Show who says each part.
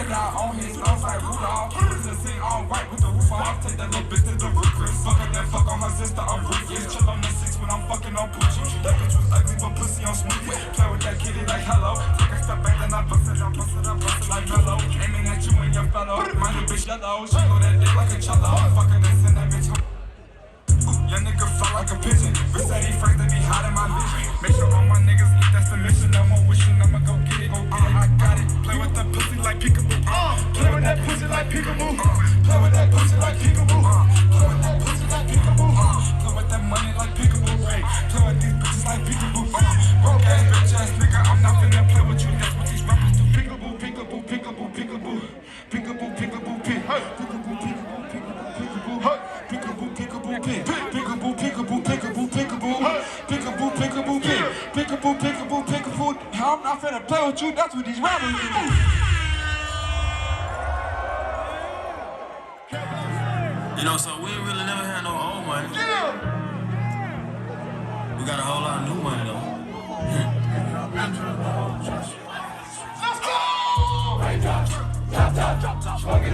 Speaker 1: I got on his nose like Rudolph. Put the scene all white with the roof off. Take that little bitch to the roof, Chris. Fuck her, then fuck on her sister, I'm ruthless. Chill on the six when I'm fucking on Poochie. That bitch was ugly, but pussy on smoothie. Play with that kitty like hello. Take a step back, then I bust it, like mellow. Aiming at you and your fellow. My new bitch yellow. She go that dick like a cello. Fuck her, then send that bitch home. Young nigga fly like a pigeon. Versace first, they be hot in my vision. Make sure all my niggas eat, that's the mission. No more wishing, I'ma go get it, I got it. Play with that pussy like peekaboo. Play with that pussy like peekaboo. Play with that pussy like peekaboo. Play with that pussy like peekaboo. Play with that money like peekaboo. Play with these bitches like peekaboo. Broke ass bitch ass nigga, I'm not finna play with you. That's what these rappers do. Peekaboo, peekaboo, peekaboo, peekaboo. Peekaboo, peekaboo, peek. Peekaboo, peekaboo, peekaboo, peekaboo. Peekaboo, peekaboo, peek. Peekaboo, peekaboo, peekaboo, peekaboo. Peekaboo, peekaboo, peek. Peekaboo, peekaboo, peekaboo. I'm not finna play with you. That's what these rappers do.
Speaker 2: You know, so we ain't really never had no old money. We got a whole lot of new money though.
Speaker 1: Let's go! Raindrops, drop top, smoking